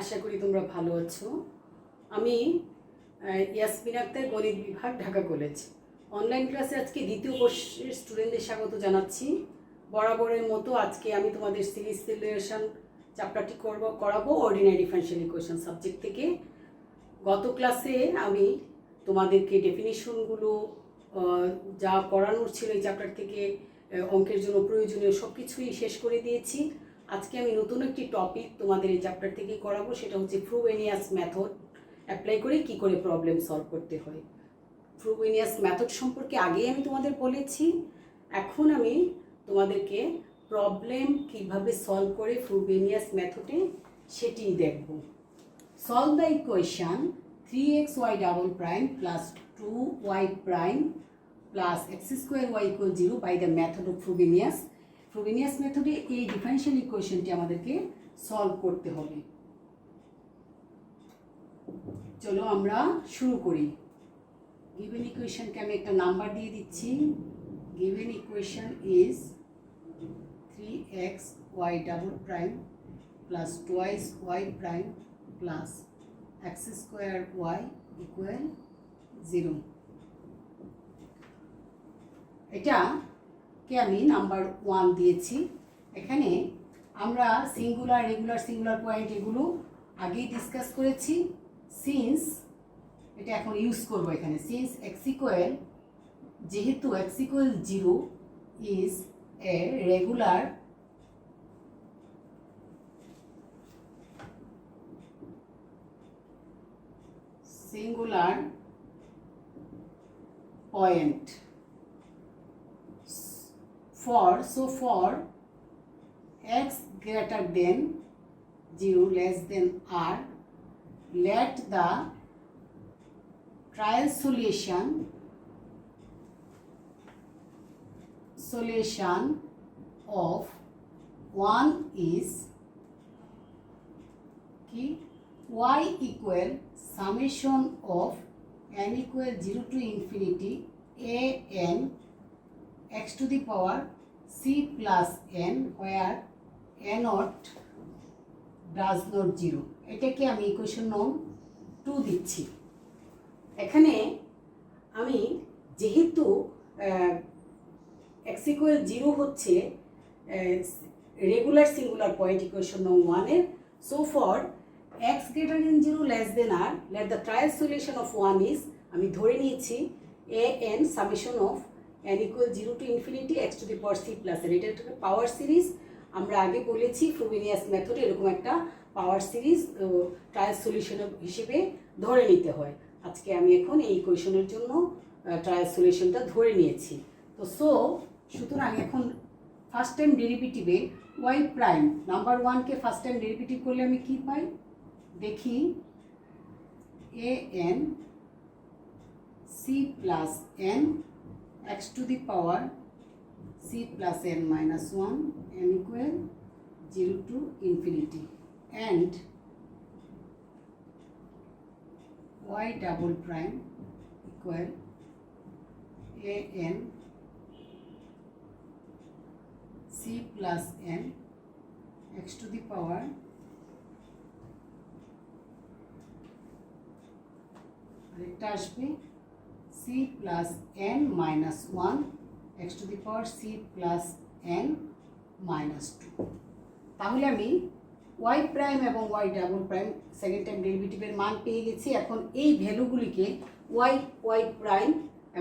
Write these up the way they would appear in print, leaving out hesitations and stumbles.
আশা করি তোমরা ভালো আছো। আমি ইয়াসমিন আক্তার, গণিত বিভাগ, ঢাকা কলেজ। অনলাইন ক্লাসে আজকে দ্বিতীয় বর্ষের স্টুডেন্টদের স্বাগত জানাচ্ছি। বরাবরের মতো আজকে আমি তোমাদের সিরিজ সিলেকশন চ্যাপ্টারটি করাবো অর্ডিনারি ডিফারেনশিয়াল ইকুয়েশন সাবজেক্ট থেকে। গত ক্লাসে আমি তোমাদেরকে ডেফিনিশনগুলো যা পড়ানোর ছিল এই চ্যাপ্টার থেকে অঙ্কের জন্য প্রয়োজনীয় সব কিছুই শেষ করে দিয়েছি। আজকে আমি নতুন একটি টপিক তোমাদের এই চ্যাপ্টার থেকেই করাবো, সেটা হচ্ছে ফ্রোবেনিয়াস মেথড অ্যাপ্লাই করে কি করে প্রবলেম সলভ করতে হয়। ফ্রোবেনিয়াস মেথড সম্পর্কে আগেই আমি তোমাদের বলেছি, এখন আমি তোমাদেরকে প্রবলেম কিভাবে সলভ করে ফ্রোবেনিয়াস মেথডে সেটিই দেখব। Solve the equation 3xy double prime plus 2y prime plus x square y equal 0 by the method of Frobenius. Frobenius মেথডে এই ডিফারেনশিয়াল ইকুয়েশনটি আমাদেরকে সলভ করতে হবে। চলো আমরা শুরু করি। গিভেন ইকুয়েশনকে আমি একটা নাম্বার দিয়ে দিচ্ছি। Given equation is 3xy double prime plus 2y prime plus x square y equal 0। এটাকে আমি নাম্বার 1 দিয়েছি। এখানে আমরা সিঙ্গুলার, রেগুলার, সিঙ্গুলার পয়েন্ট এগুলো আগেই ডিসকাস করেছি। সিন্স এটা এখন ইউজ করবো এখানে, সিন্স এক্স ইকুয়াল, যেহেতু x equal 0 is a regular singular point for x greater than 0 less than r, let the trial solution of 1 is y equal summation of n equal 0 to infinity a n x to the power c plus n where a naught does not 0। এটাকে আমি equation নং 2 দিচ্ছি। এখানে আমি যেহেতু x equal 0 হচ্ছে regular singular point equation নং 1 এর, so for x greater than 0 less than r let the trial solution of 1 is, আমি ধরে নিয়েছি a n summation of n equal 0 to infinity x to the power c plus n। এটা একটা power series. আমরা আগে বলেছি Frobenius মেথডে এরকম একটা পাওয়ার সিরিজ ট্রায়াল সলিউশন হিসেবে ধরে নিতে হয়। আজকে আমি এখন এই ইকুয়েশনের জন্য ট্রায়াল সলিউশনটা ধরে নিয়েছি। তো সুতরাং এখন ফার্স্ট টাইম ডেরিভেটিভে y প্রাইম নাম্বার 1কে ফার্স্ট টাইম ডেরিভেটিভ করলে আমি কি পাই দেখি, a n c plus n x to the power c plus n minus 1 n equal 0 to infinity, and y double prime equal a n c plus n x to the power আরেকটা আসবে c plus n minus 1 x to the power c plus n minus 2। তাহলে আমি y prime এবং y double prime second time ডেরিভেটিভের মান পেয়ে গেছি। এখন এই ভ্যালুগুলিকে y প্রাইম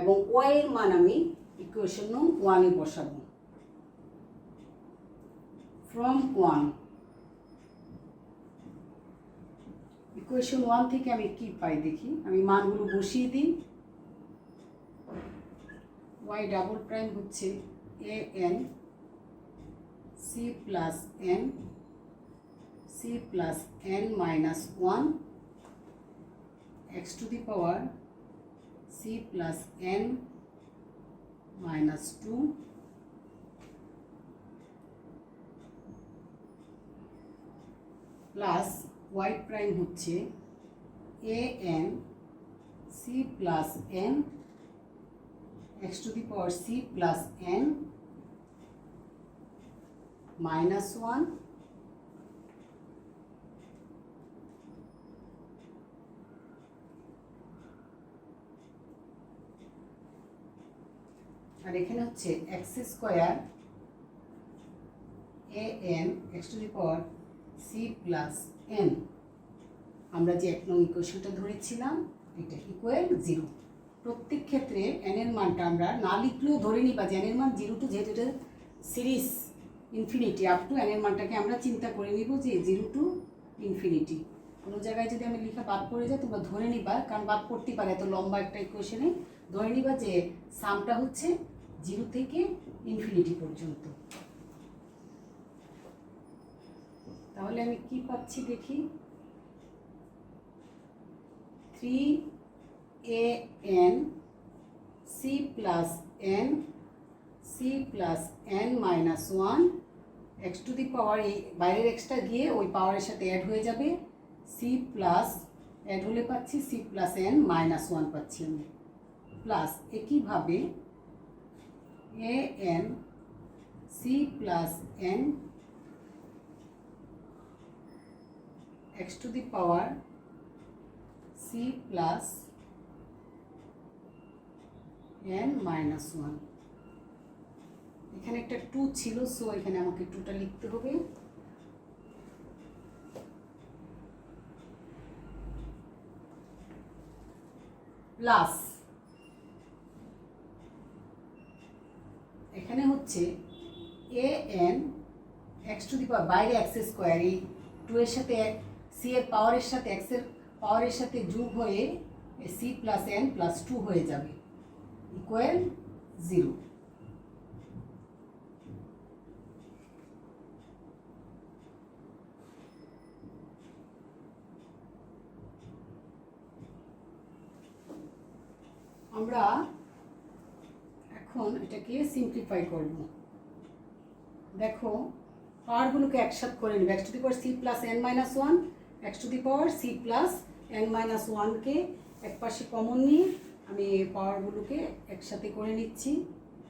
এবং y এর মান আমি ইকুয়েশন নং 1 এ বসাবো। ফ্রম 1 ইকুয়েশন 1 থেকে আমি কি পাই দেখি, আমি মানগুলো বসিয়ে দিই। y ডাবল প্রাইম হচ্ছে a n c plus n c plus n minus 1 x to the power c plus n minus 2 plus y prime হচ্ছে a n c plus n x to the power c plus n minus 1 আর এখানে হচ্ছে x square a n x to the power c plus n. আমরা যে 1 নং ইকুয়েশনটা ধরেছিলাম এটা equal 0। প্রত্যেক ক্ষেত্রে এন এর মানটা আমরা না লিখলেও ধরে নিবা যে এন এর মান 0 টু, যেহেতু এটা series infinity up to N এর মানটাকে আমরা চিন্তা করে নিব যে 0 টু ইনফিনিটি। কোনো জায়গায় যদি আমি লেখা বাদ পড়ে যায় তোমরা ধরে নিবা, কারণ বাদ পড়তে পারে এত লম্বা একটা ইকুয়েশনে, ধরে নিবা যে সামটা হচ্ছে 0 থেকে ইনফিনিটি পর্যন্ত। তাহলে আমি কি পাচ্ছি দেখি, 3an c plus n c plus n minus 1 x to the power, এই বাইরের এক্সটা গিয়ে ওই পাওয়ারের সাথে অ্যাড হয়ে যাবে, c প্লাস অ্যাড হলে পাচ্ছি c প্লাস n মাইনাস 1 পাচ্ছি আমি, প্লাস একইভাবে an c plus n x to the power c plus n minus 1। এখানে একটা 2 ছিল, সো এখানে আমাকে 2টা লিখতে হবে, প্লাস এখানে হচ্ছে an x টু দি পাওয়ার, বাইরে x স্কোয়ার, এই 2 এর সাথে c এর পাওয়ারের সাথে x এর পাওয়ারের সাথে যোগ হয়ে c প্লাস n প্লাস 2 হয়ে যাবে ইকুয়াল 0। আমরা এখন এটাকে সিম্পলিফাই করব। দেখো পাওয়ারগুলোকে একসাথে করে নেব, x to the power c plus n minus 1, x to the power c plus n minus 1কে এক পাশে কমন নিয়ে আমি পাওয়ারগুলোকে একসাথে করে নিচ্ছি।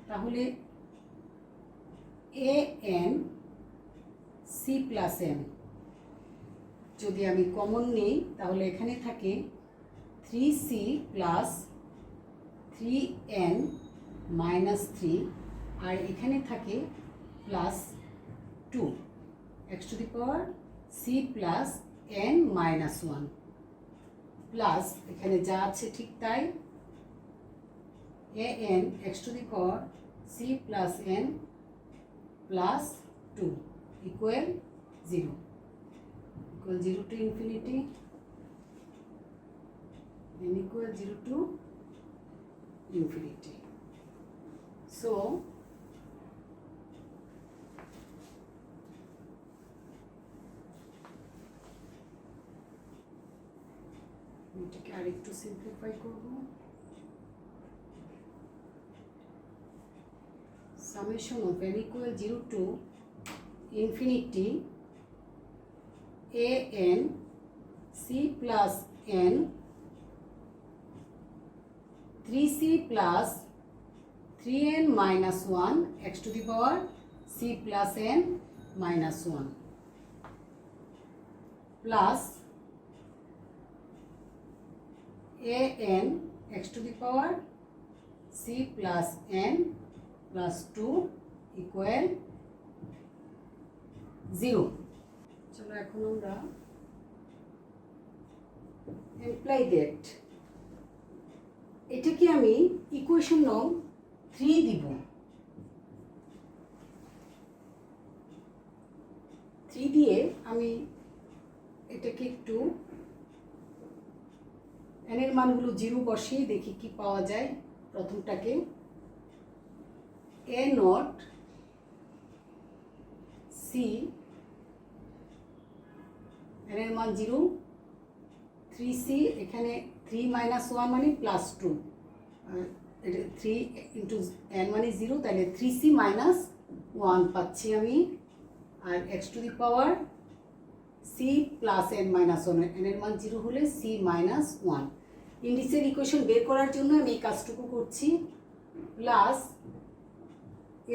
তাহলে an c প্লাস n যদি আমি কমন নিই তাহলে এখানে থাকে 3c প্লাস 3n মাইনাস 3, আর এখানে থাকে plus 2 x to the power c plus n minus 1, plus এখানে যা আছে ঠিক তাই an x to the power c plus n plus 2 equal 0, equal 0 to infinity, n equal 0 to infinity. So এটাকে আরেকটু সিম্পলিফাই করব। summation of n equal 0 to infinity an c plus n 3c plus 3n minus 1 x to the power c plus n minus 1 plus an x to the power c plus n plus 2 equal 0। চলো এখন আমরা imply that এটাকে আমি equation নং 3 দিব। 3 দিয়ে আমি এটাকে একটু n এর মানগুলো 0 বসিয়ে দেখি কি পাওয়া যায়। প্রথমটাকে a নট c, n এর মান 0, 3c, এখানে 3 মাইনাস 1 মানে প্লাস 2, 3 ইন্টু n মানে 0, তাহলে 3c মাইনাস 1 পাচ্ছি আমি, আর x to the power c plus n minus 1, n এর মান 0 হলে c মাইনাস 1। ইন্ডিসের ইকুয়েশন বের করার জন্য আমি এই কাজটুকু করছি, প্লাস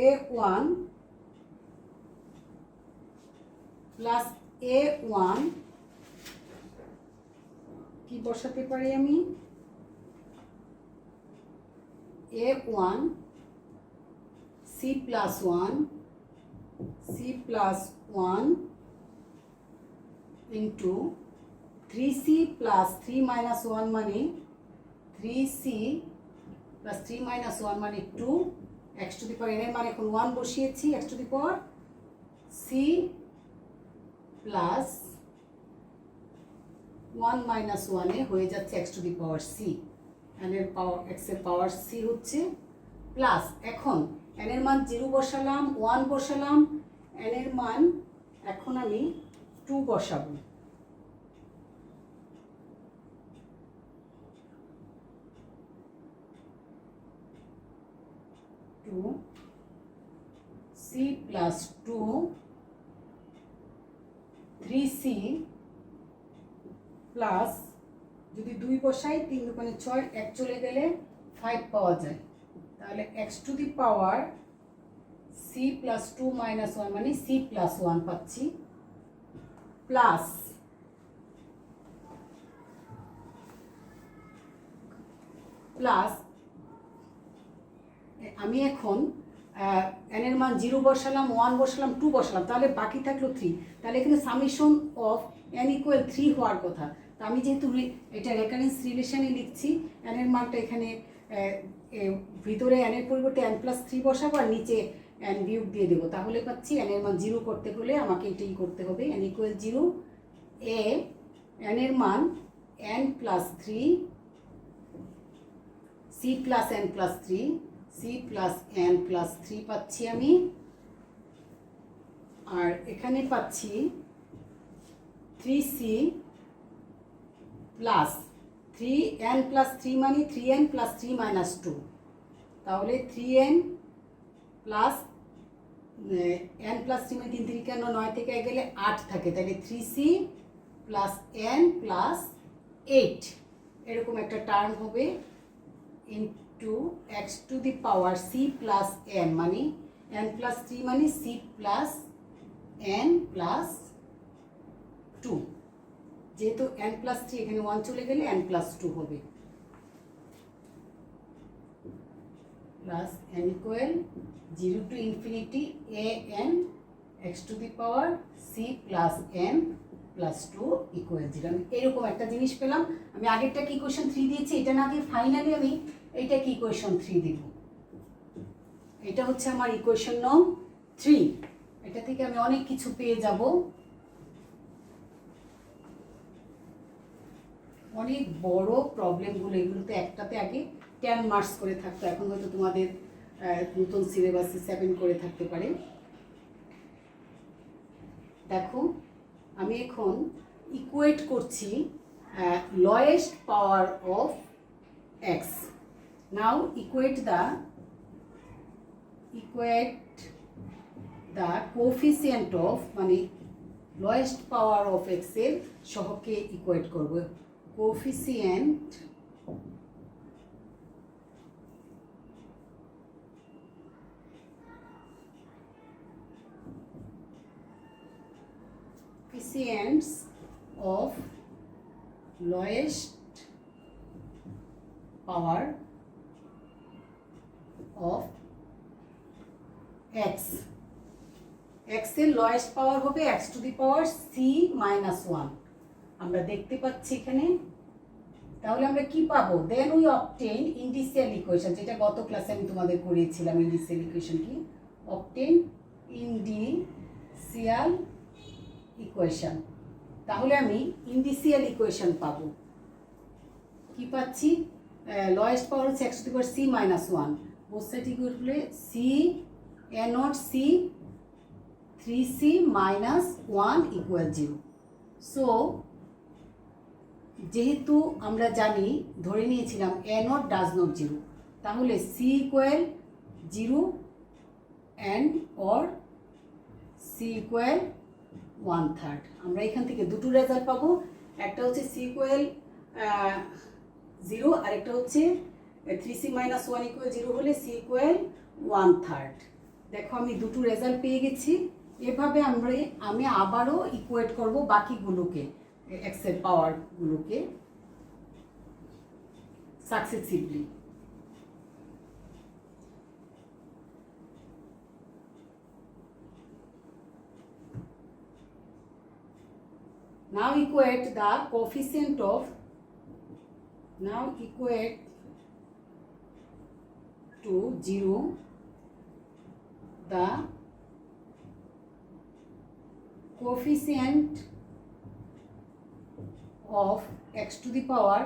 a1 প্লাস a1 কি বসাতে পারি আমি, a1 c+1 into 3c plus 3 minus 1 মানে 3c plus 3 minus 1 মানে 2 x to the power n এর মান এখন 1 বসিয়েছি x to the power c plus 1 minus 1 এ হয়ে যাচ্ছে x to the power c n এর পাওয়ার x এর পাওয়ার c হচ্ছে প্লাস এখন n এর মান 0 বসালাম 1 বসালাম n এর মান এখন আমি 2 বসাবো c plus 2 3c প্লাস যদি 2 বসাই 3 দুগুণে 6 1 চলে গেলে 5 পাওয়া যায় তাহলে x to the power c plus 2 minus 1 মানে c plus 1 পাচ্ছি প্লাস আমি এখন n এর মান 0 বসালাম 1 বসালাম 2 বসালাম তাহলে বাকি থাকলো 3 তাহলে এখানে সামেশন অফ n ইকুয়াল 3 হওয়ার কথা তো আমি যেহেতু এটা রেকারেন্স রিলেশনে লিখছি n এর মানটা এখানে ভিতরে n এর পরিবর্তে n প্লাস 3 বসাবো আর নিচে n বিয়োগ দিয়ে দেবো তাহলে পাচ্ছি n এর মান 0 করতে হলে আমাকে এটাই করতে হবে n ইকুয়াল 0 এ n এর মান n plus 3 c plus n plus 3 c plus n plus 3 পাচ্ছি আমি আর এখানে পাচ্ছি 3c প্লাস 3n প্লাস 3 মানে 3n প্লাস 3 মাইনাস 2 তাহলে 3n প্লাস n প্লাস 3 মানে 3 3 কেন 9 থেকে গেলে 8 থাকে তাহলে 3c প্লাস n প্লাস 8 এরকম একটা টার্ম হবে into x to the power c plus n মানে n plus 3 মানে c plus n plus 2 যেহেতু n plus 3 এখানে 1 চলে গেলে n plus 2 হবে plus n equal 0 to infinity a n x to the power c plus n plus 2 equal 0 আমি এরকম একটা জিনিস পেলাম আমি আগেরটা কি ইকুয়েশন 3 দিয়েছি এটা না দিয়ে ফাইনালি আমি এইটা কি ইকুয়েশন 3 দিব এটা হচ্ছে আমার ইকুয়েশন নং 3 এটা থেকে আমি অনেক কিছু পেয়ে যাব অনেক বড় প্রবলেমগুলো এগুলোতে একটাতে আগে 10 মার্কস করে থাকতো এখন হয়তো তোমাদের নতুন সিলেবাসে 7 করে থাকতে পারে দেখো আমি এখন ইকুয়েট করছি lowest power of x now equate the coefficient of মানে lowest power of x এর সহগকে ইকুয়েট করব coefficient of lowest power of x এর লোয়েস্ট পাওয়ার হবে x to the power c minus 1 আমরা দেখতে পাচ্ছি এখানে তাহলে আমরা কি পাবো দেন উই অবটেইন ইন্ডিসিয়াল ইকুয়েশন যেটা গত ক্লাসে আমি তোমাদের করিয়েছিলাম ইন্ডিসিয়াল ইকুয়েশন কি অবটেইন ইন্ডিসিয়াল ইকুয়েশন তাহলে আমি ইন্ডিসিয়াল ইকুয়েশন পাবো কি পাচ্ছি লোয়েস্ট পাওয়ার হচ্ছে x to the power c minus 1 both side equal হলে c n naught c 3c minus 1 equal 0 so যেহেতু আমরা জানি ধরে নিয়েছিলাম n naught does not 0 তাহলে c equal 0 and or c equal 1/3 আমরা এখান থেকে দুটো রেজাল্ট পাবো একটা হচ্ছে c equal 0 আর একটা হচ্ছে 3c minus 1 equal 0 হলে c equal 1/3 দেখো আমি দুটো রেজাল্ট পেয়ে গেছি এভাবে আমি আবারও ইকুয়েট করব বাকিগুলোকে x এর পাওয়ারগুলোকে successively now equate the coefficient of, now equate to 0 the coefficient of x to the power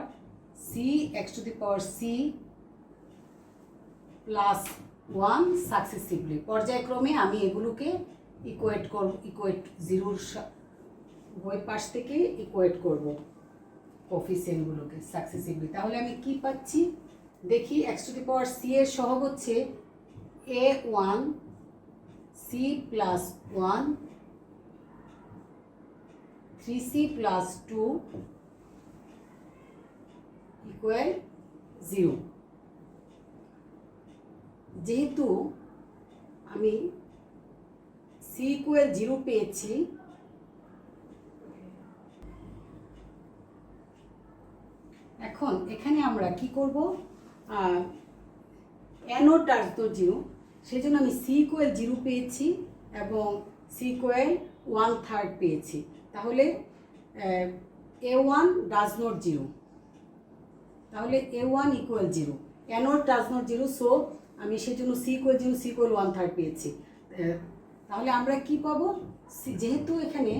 c, x to the power c plus 1 successively. পর্যায়ক্রমে আমি এগুলোকে ইকুয়েট করব, ইকুয়েট জিরোর উভয় পাশ থেকে ইকুয়েট করব কোফিসিয়েন্টগুলোকে সাকসেসিভলি। তাহলে আমি কি পাচ্ছি দেখি, x to the power c এর সহগ হচ্ছে a1 c plus 1 3c plus 2 equal 0। যেহেতু আমি সি ইকুয়াল 0 পেয়েছি, এখন এখানে আমরা কি করব, এনও ডাজ নট 0, সেই জন্য আমি সি ইকুয়াল 0 পেয়েছি এবং সি ইকুয়াল 1/3 পেয়েছি। তাহলে a1 ডাজ নট 0, তাহলে a1 equal 0, NO does not 0, so আমি সেই জন্য সি ইকুয়াল 0, সি ইকুয়াল 1/3 পেয়েছি। তাহলে আমরা কি পাবো, যেহেতু এখানে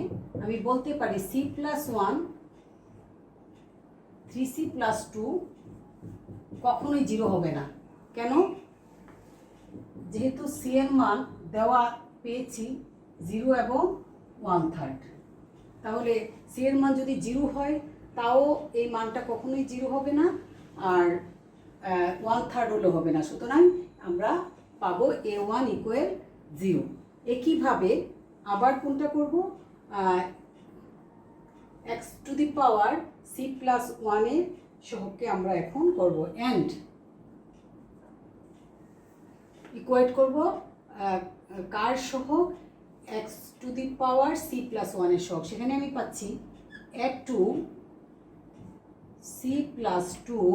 আমি বলতে পারি সি প্লাস 1 3c প্লাস 2 কখনোই 0 হবে না। কেন? যেহেতু সি এর মান দেওয়া পেয়েছি 0 এবং 1/3, তাহলে সি এর মান যদি 0 হয় তাও এই মানটা কখনোই 0 হবে না, আর 1/3 হলেও হবে না। সুতরাং আমরা পাবো a1 ইকুয়াল 0। একইভাবে আবার কোনটা করব, x to the power c plus 1 এর সহগকে আমরা এখন করব অ্যান্ড ইকুয়েট করব কার সহগ, x to the power c plus 1 এর সহগ। সেখানে আমি পাচ্ছি a2 c plus 2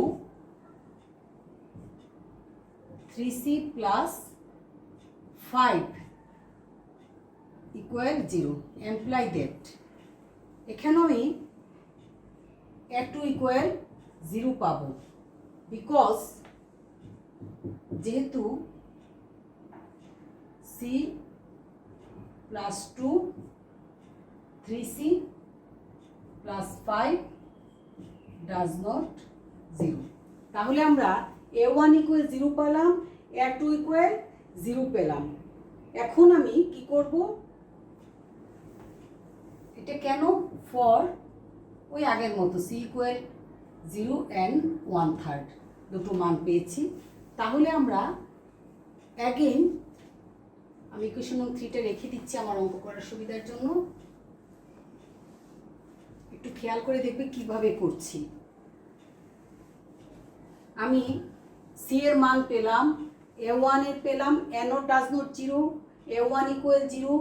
3c plus 5 equal 0, imply that এখানেও আমি a2 ইকুয়াল 0 পাবো, বিকজ যেহেতু c plus 2 3c plus 5 does not 0। তাহলে আমরা a1 ইকুয়াল 0 পেলাম, a2 ইকুয়াল 0 পেলাম। এখন আমি কি করব, এটা কেন, ফর ওই আগের মতো সি ইকুয়াল 0 অ্যান্ড 1/3 দুটো মান পেয়েছি। তাহলে আমরা অ্যাগেন, আমি ইকুয়েশন নং 3টা রেখে দিচ্ছি আমার অঙ্ক করার সুবিধার জন্য, একটু খেয়াল করে দেখবে কিভাবে করছি। আমি সি এর মান পেলাম, a1 এর পেলাম এনও does not 0, a1 equal 0,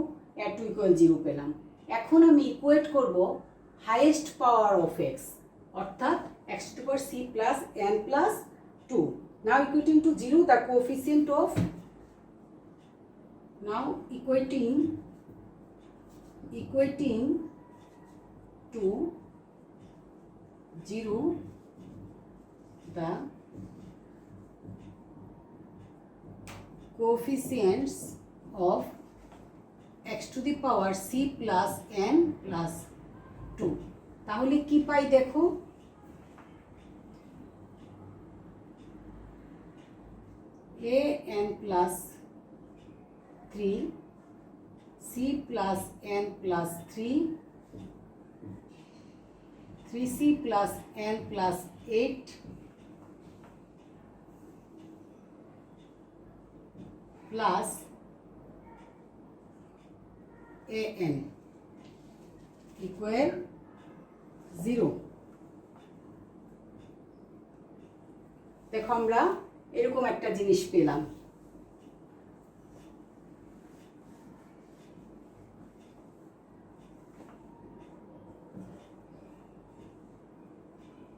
a2 equal 0 পেলাম। এখন আমি ইকুয়েট করব হাইয়েস্ট পাওয়ার অফ এক্স, অর্থাৎ x to the power c plus n plus 2। Now equating to 0 the coefficient of, now equating to 0 the coefficients of x to the power c plus n plus 2। তাহলে কি পাই দেখো, a n plus 3 c plus n plus 3 3c plus n plus 8 plus an equal 0। দেখো আমরা এরকম একটা জিনিস পেলাম।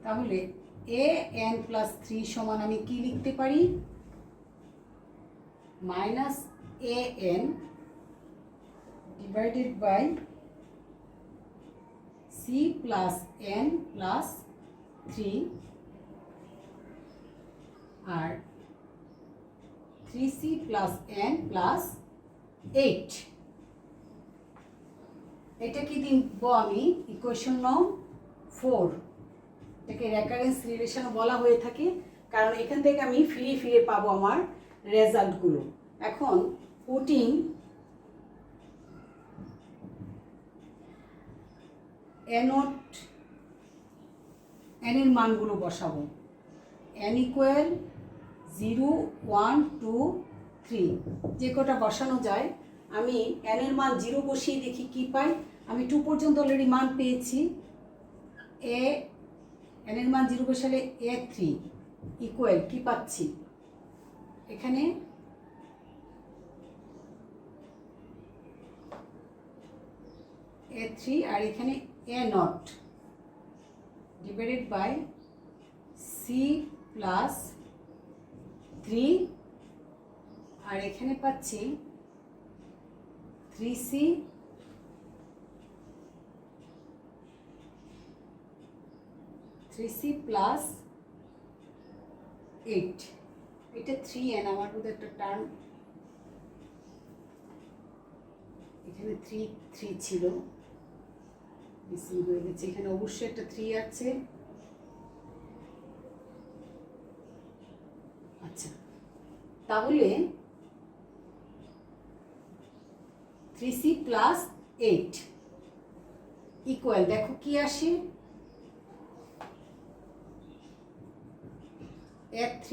তাহলে an প্লাস 3 সমান আমি কি লিখতে পারি, minus an divided by c c plus n plus 3 আর 3c প্লাস এন প্লাস 8। এটা কি দিব আমি ইকুয়েশন নং 4। এটাকে রেকারেন্স রিলেশন বলা হয়ে থাকে, কারণ এখান থেকে আমি ফিরে ফিরে পাবো আমার রেজাল্টগুলো। এখন পুটিং এনট এন এর মানগুলো বসাবো। এন ইকুয়াল 0 1 2 3 যে কটা বসানো যায়। আমি এন এর মান 0 বসিয়ে দেখি কি পাই। আমি 2 পর্যন্ত অলরেডি মান পেয়েছি। এন এর মান 0 বসালে A3 ইকুয়াল কি পাচ্ছি এখানে A3 আর এখানে A0 divided by C plus 3 আর এখানে পাচ্ছি 3C প্লাস 8। এটা 3n আমার বোধহয় একটা টার্ম এখানে 3 ছিল, মিসিং হয়ে গেছে। এখানে অবশ্যই একটা 3 আছে। আচ্ছা, তাহলে 3c প্লাস 8 ইকুয়াল দেখো কি আসে A3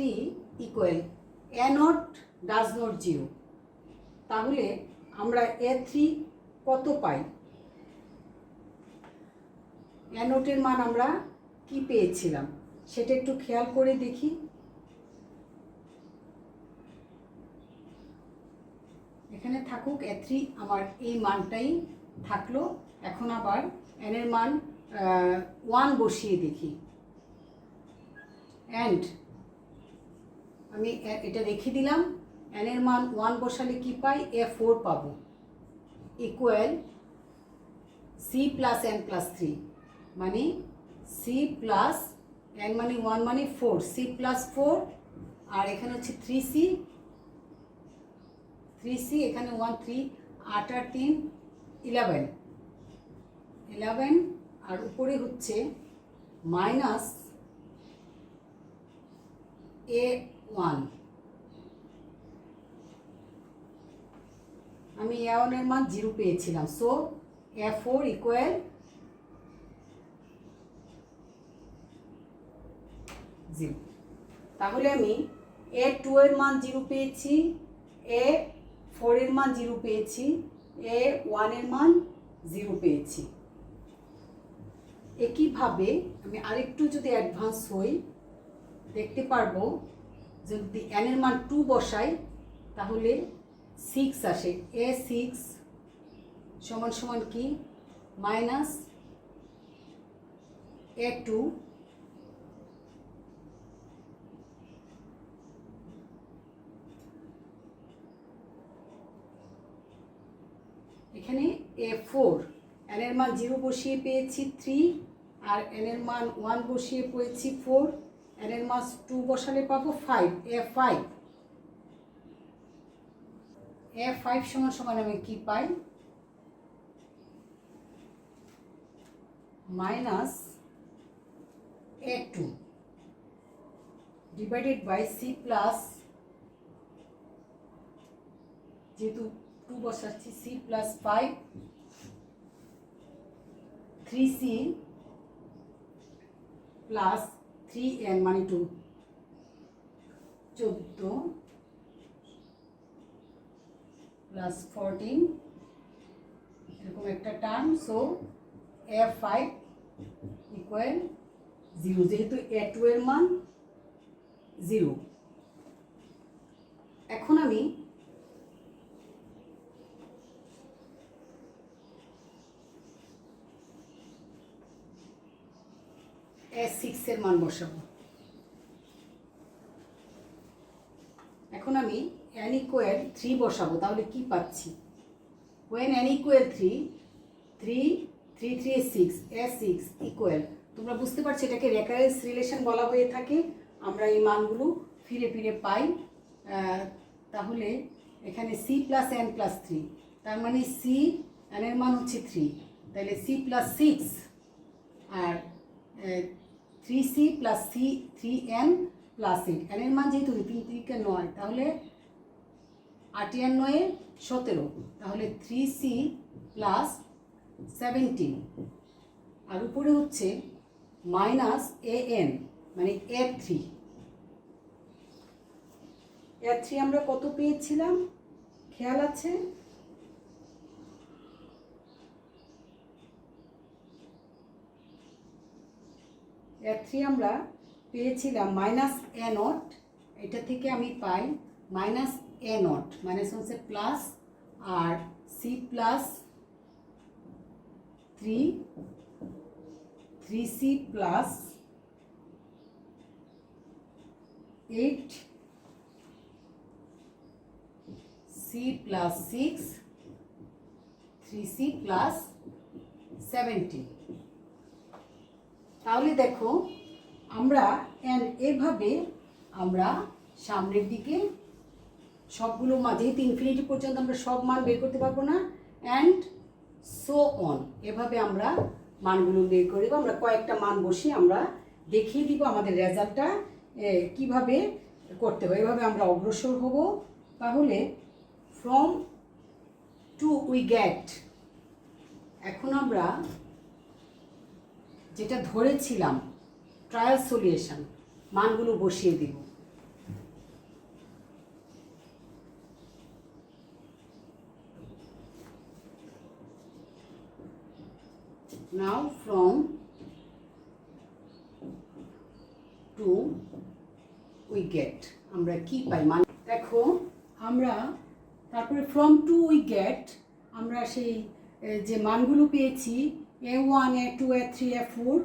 equal A0 does not 0। তাহলে আমরা A3 কত পাই? A0 এর মান আমরা কি পেয়েছিলাম সেটা একটু খেয়াল করে দেখি। এখানে থাকুক A3, আমার এই মানটাই থাকলো। এখন আবার n এর মান 1 বসিয়ে দেখি। অ্যান্ড আমি এটা রেখে দিলাম। n এর মান 1 বসালে কি পাই? A4 পাবো equal c plus n plus 3 মানে c প্লাস n মানে 1 মানে 4, c প্লাস 4 আর এখানে হচ্ছে 3c এখানে 1 3 8 আর 3 11 আর উপরে হচ্ছে মাইনাস A1। আমি A1 এর মান 0 পেয়েছিলাম, সো A4 ইকুয়াল 0। তাহলে আমি A2 এর মান 0 পেয়েছি, A4 এর মান 0 পেয়েছি, A1 এর মান 0 পেয়েছি। একইভাবে আমি আরেকটু যদি অ্যাডভান্স হই দেখতে পারবো যদি n এর মান 2 বসাই তাহলে 6 আসে। A6 সমান সমান কি? মাইনাস A2 এখানে A4 n এর মান 0 বসিয়ে পেয়েছি 3 আর n এর মান 1 বসিয়ে পেয়েছি 4, n এর মান 2 বসালে পাবো 5। A5 সমান সমান আমি কি পাই? Minus A2 divided by C plus, যেহেতু 2 বসাচ্ছি, C plus 5 3C plus 3n মানে 2 14 প্লাস 14 এরকম একটা টার্ম। সো A5 ইকুয়াল 0, যেহেতু A2 এর মান 0। এখন আমি A6 এর মান বসাবো। এখন আমি n ইকুয়াল 3 বসাবো, তাহলে কি পাচ্ছি? when n ইকুয়াল 3, 3 3 3 6 6 ইকুয়াল, তোমরা বুঝতে পারছো এটাকে রেকারেন্স রিলেশন বলা হয়ে থাকে। আমরা এই মানগুলো ফিরে ফিরে পাই। তাহলে এখানে c প্লাস n প্লাস 3, তার মানে c n এর মান হচ্ছে 3, তাহলে c প্লাস 6 আর 3c plus c 3n plus 8, n এর মান যেহেতু 3 3 9, তাহলে 8 আর 9 17, তাহলে 3c প্লাস 17 আর উপরে হচ্ছে মাইনাস an মানে a3 আমরা কত পেয়েছিলাম খেয়াল আছে? a3 আমরা পেয়েছিলাম মাইনাস a নট, এটা থেকে আমি পাই মাইনাস a নট, মাইনাস হচ্ছে প্লাস আর c plus 3c plus 8 c plus 6 3c plus 17। তাহলে দেখো আমরা এভাবে আমরা সামনের দিকে সবগুলো মান, যেহেতু ইনফিনিটি পর্যন্ত আমরা সব মান বের করতে পারবো না, অ্যান্ড সো অন, এভাবে আমরা মানগুলো বের করে দেবো। আমরা কয়েকটা মান বসে আমরা দেখিয়ে দিব আমাদের রেজাল্টটা কিভাবে করতে হবে, এভাবে আমরা অগ্রসর হব। তাহলে ফ্রম টু উই গেট, এখন আমরা যেটা ধরেছিলাম ট্রায়াল সলিউশন, মানগুলো বসিয়ে দিব। Now from two we get আমরা কি পাই মান, দেখো আমরা তারপরে ফ্রম টু উই গেট আমরা সেই যে মানগুলো পেয়েছি a1 a2 a3 a4,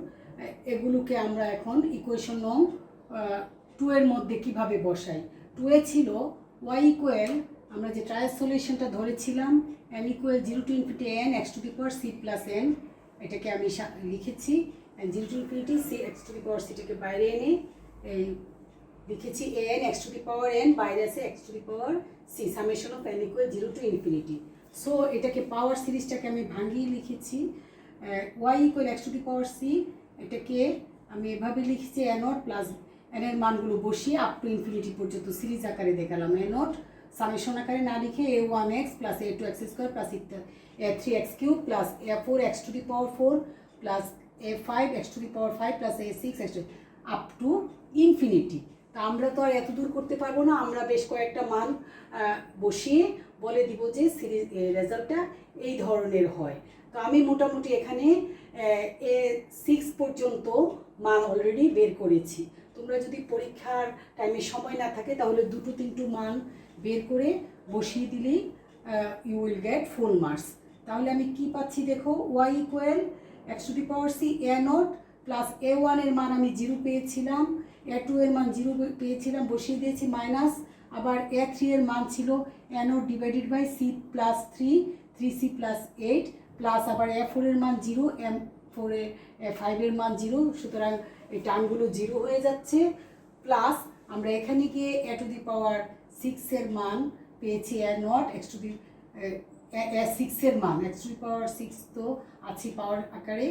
এগুলোকে আমরা এখন ইকুয়েশন নং 2 এর মধ্যে কিভাবে বসাই। 2 এ ছিল y ইকুয়াল, আমরা যে ট্রায়াল সলিউশনটা ধরেছিলাম n equal 0 to infinity n x to the power c plus n, এটাকে আমি লিখেছি 0 to infinity c x to the power c, টাকে বাইরে এনে এই লিখেছি an x to the power n, বাইরে আছে x to the power c, summation of n equal 0 to infinity. So এটাকে পাওয়ার সিরিজটাকে আমি ভাঙিয়ে লিখেছি y equal x to the power c, এটাকে আমি এভাবে লিখেছি a নট প্লাস n এর মানগুলো বসিয়ে আপ টু ইনফিনিটি পর্যন্ত সিরিজ আকারে দেখালাম। a নট সামেশন আকারে না লিখে a1x plus a2x square plus a3x cube plus a4x two the power 4 plus a5x two the power 5 plus a6x up to infinity. তা আমরা তো আর এত দূর করতে পারবো না, আমরা বেশ কয়েকটা মান বসিয়ে বলে দিব যে সিরিজ রেজাল্টটা এই ধরনের হয়। তো আমি মোটামুটি এখানে A6 পর্যন্ত মান অলরেডি বের করেছি। তোমরা যদি পরীক্ষার টাইমে সময় না থাকে তাহলে 2-3টো মান বের করে বসিয়ে দিলেই you will get full marks. তাহলে আমি কি পাচ্ছি দেখো, y equal x to the power c a nought plus a1 এর মান আমি 0 পেয়েছিলাম, a2 এর মান 0 পেয়েছিলাম, বসিয়ে দিয়েছি মাইনাস, আবার a3 এর মান ছিল a nought divided by c plus 3c plus 8 plus আবার a4 এর মান 0, m4 এর 5 এর মান 0, সুতরাং এই টার্মগুলো 0 হয়ে যাচ্ছে। প্লাস আমরা এখানে গিয়ে a টু দি পাওয়ার 6 এর মান পেয়েছি a নট x টু দি 6 এর মান x টু দি পাওয়ার 6 তো আছে পাওয়ার আকারে,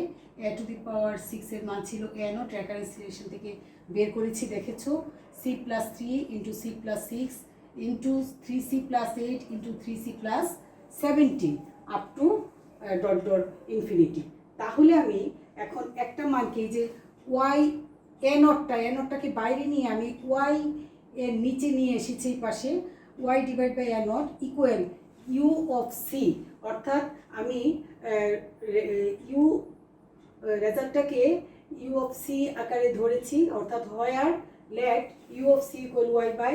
a টু দি পাওয়ার 6 এর মান ছিল a নট, রেকারেন্স রিলেশন থেকে বের করেছি দেখেছো, c plus 3 into c plus 6 into 3c plus 8 into 3c plus 17 up to dot dot infinity. তাহলে আমি এখন একটা মানকে যে y a নটটাকে বাইরে নিয়ে আমি y এর নিচে নিয়ে এসেছি এই পাশে, y divide by a not equal u of c, অর্থাৎ আমি u রেজাল্টটাকে u অফ c আকারে ধরেছি, অর্থাৎ হয় আর let u of c equal y by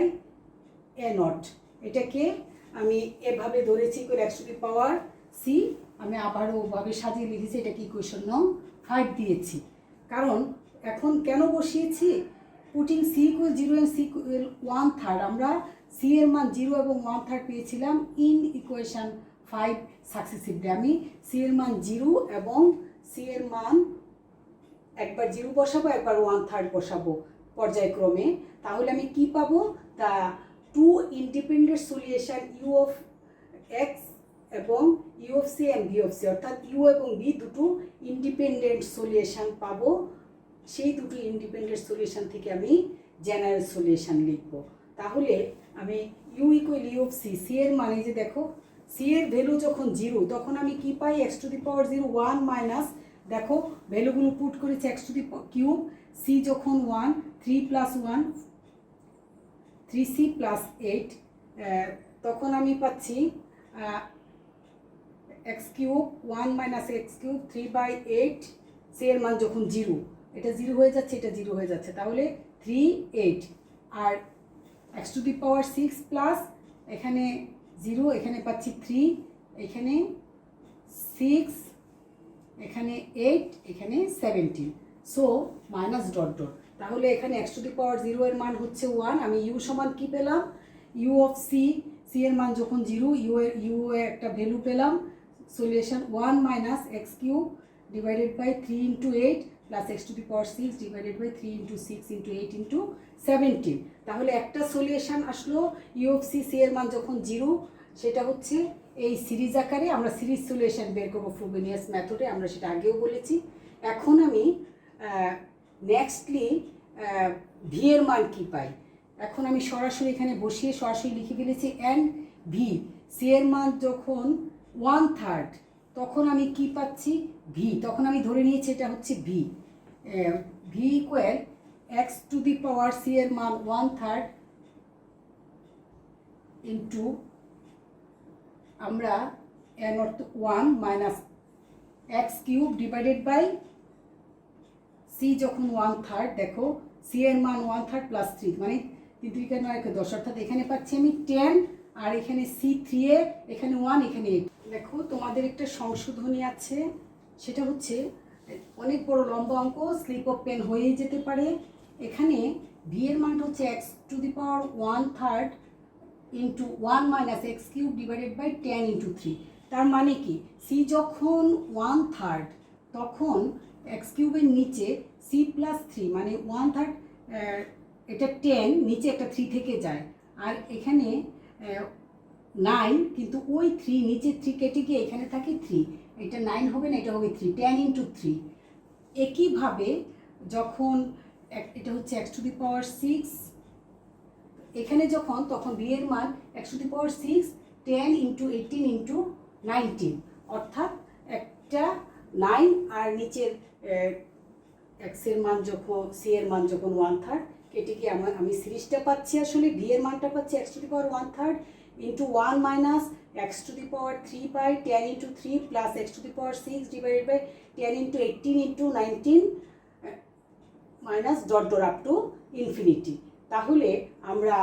a not, এটাকে আমি এভাবে ধরেছি equal x to the power c, আমি আবারও ওভাবে সাজিয়ে লিখেছি, এটাকে ইকুয়েশন নং 5 দিয়েছি। কারণ এখন কেন বসিয়েছি, putting c equal 0 and c equal 1/3, আমরা c এর মান 0 এবং 1/3 পেয়েছিলাম ইন ইকুয়েশন 5 সাকসেসিভলি। আমি c এর মান 0 এবং সি এর মান একবার 0 বসাবো, একবার 1/3 বসাবো পর্যায়ক্রমে, তাহলে আমি কি পাবো? The two independent solution you of x এবং u of c and v of c, অর্থাৎ ইউ এবং ভি দুটো ইন্ডিপেন্ডেন্ট সলিউশন পাবো। সেই দুটো ইন্ডিপেন্ডেন্ট সলিউশন থেকে আমি জেনারেল সলিউশন লিখব। তাহলে আমি u equal u of c, c এর মানে যে দেখো সি এর ভ্যালু যখন 0 তখন আমি কি পাই? X to the power 0 1 minus, দেখো ভ্যালুগুলো পুট করেছে x to the cube, c যখন 1 3 প্লাস 1 3c প্লাস 8, তখন আমি পাচ্ছি x cube 1 minus x cube 3/8, c এর মান যখন 0, এটা 0 হয়ে যাচ্ছে, এটা 0 হয়ে যাচ্ছে, তাহলে 3 8, আর x to the power 6 plus এখানে 0, এখানে পাচ্ছি 3, এখানে 6, এখানে 8, এখানে 17, সো মাইনাস ডট ডট, তাহলে এখানে এক্স টু দি পাওয়ার 0 এর মান হচ্ছে 1, আমি ইউ সমান কি পেলাম? ইউ অফ সি, সি এর মান যখন 0, ইউ এর একটা ভ্যালু পেলাম, solution 1 minus x cube divided by 3 into 8 plus x to the power 6 divided by 3 into 6 into 8 into 17, তাহলে একটা সলিউশন আসলো ইউ অফ সি, সি এর মান যখন 0, সেটা হচ্ছে এই সিরিজ আকারে আমরা সিরিজ সলিউশন বের করবো ফ্রোবেনিয়াস মেথডে, আমরা সেটা আগেও বলেছি। এখন আমি নেক্সটলি ভি এর মান কি পাই? এখন আমি সরাসরি এখানে বসিয়ে সরাসরি লিখে ফেলেছি এন ভি, সি এর মান যখন 1/3 তখন আমি কি পাচ্ছি? ভি, তখন আমি ধরে নিয়েছি এটা হচ্ছে v, v equal x to the power c এর মান 1/3 ইন্টু আমরা এন অর্থ 1 minus x cube divided by c যখন 1/3, দেখো সি এর মান 1/3 প্লাস 3 মানে 3 3 9 10, অর্থাৎ এখানে পাচ্ছি আমি 10, আর এখানে সি 3 এ, এখানে 1, এখানে 8। দেখো তোমাদের একটা সংশোধনী আছে, সেটা হচ্ছে অনেক বড় লম্বা অঙ্ক, স্লিপ অফ পেন হয়েই যেতে পারে। এখানে ভি এর মানটা হচ্ছে x to the power 1/3 into 1 minus x cube divided by 10 into 3, তার মানে কি? সি যখন 1/3 তখন এক্স কিউবের নিচে সি প্লাস 3 মানে 1/3, এটা 10, নিচে একটা 3 থেকে যায়, আর এখানে 9, কিন্তু ওই 3 নিচে 3 কেটে গিয়ে এখানে থাকে 3, এটা 9 হবে না, এটা হবে 3, 10 ইন্টু 3। একইভাবে যখন এটা হচ্ছে এক্স টু দি পাওয়ার 6, এখানে যখন তখন বি এর মান x to the power 6 10 into 18 into 19, অর্থাৎ একটা 9 আর নিচের এক্স এর মান যখন সি এর মান যখন 1/3 কেটে গিয়ে আমি সিরিজটা পাচ্ছি, আসলে ভি এর মানটা পাচ্ছি x to the power 1/3 into 1 minus x to the power 3/10 into 3 plus x to the power 6 divided by 10 into 18 into 19 minus dot dot up to infinity. তাহলে আমরা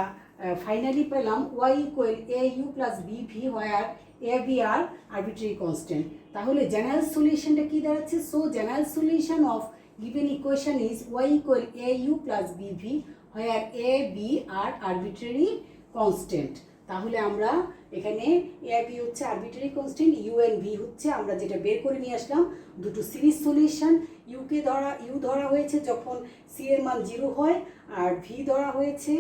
ফাইনালি পেলাম y equal a u plus b v, where a b are arbitrary constant. তাহলে general সলিউশনটা কি দাঁড়াচ্ছে? So general solution of given equation is y equal au plus bv where a b are arbitrary constant। তাহলে আমরা এখানে a b হচ্ছে arbitrary constant, u and v হচ্ছে আমরা যেটা বের করে নিয়ে আসলাম দুটো সিরিজ সলিউশন। u ধরা হয়েছে যখন c এর মান 0 হয়, আর v ধরা হয়েছে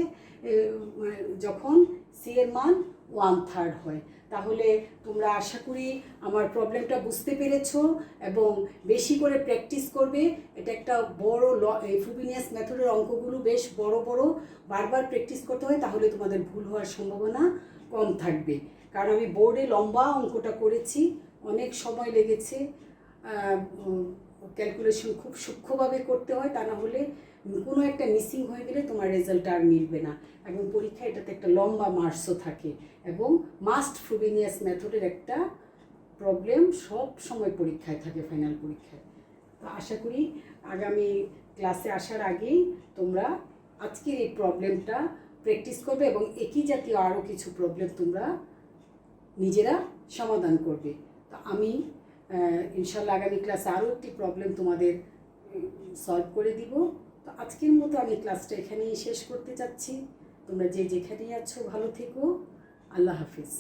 যখন c এর মান 1/3 হয়। তাহলে তোমরা আশা করি আমার প্রবলেমটা বুঝতে পেরেছো এবং বেশি করে প্র্যাকটিস করবে। এটা একটা বড় ফ্রোবেনিয়াস মেথডের অঙ্কগুলো বেশ বড় বড়, বারবার প্র্যাকটিস করতে হয়, তাহলে তোমাদের ভুল হওয়ার সম্ভাবনা কম থাকবে। কারণ আমি বোর্ডে লম্বা অঙ্কটা করেছি, অনেক সময় লেগেছে, ক্যালকুলেশন খুব সূক্ষ্মভাবে করতে হয়, তা না হলে কোনো একটা মিসিং হয়ে গেলে তোমার রেজাল্ট আর মিলবে না। এবং পরীক্ষায় এটাতে একটা লম্বা মার্কসও থাকে, এবং মাস্ট ফ্রোবেনিয়াস মেথডের একটা প্রবলেম সব সময় পরীক্ষায় থাকে, ফাইনাল পরীক্ষায়। তো আশা করি আগামী ক্লাসে আসার আগেই তোমরা আজকের এই প্রবলেমটা প্র্যাকটিস করবে এবং একই জাতীয় আরও কিছু প্রবলেম তোমরা নিজেরা সমাধান করবে। তো আমি ইনশাল্লাহ আগামী ক্লাসে আরও একটি প্রবলেম তোমাদের সলভ করে দিব। তো আজকের মতো আমি ক্লাসটা এখানেই শেষ করতে চাচ্ছি। তোমরা যে যেখানেই আছো ভালো থেকো। আল্লাহ হাফিজ।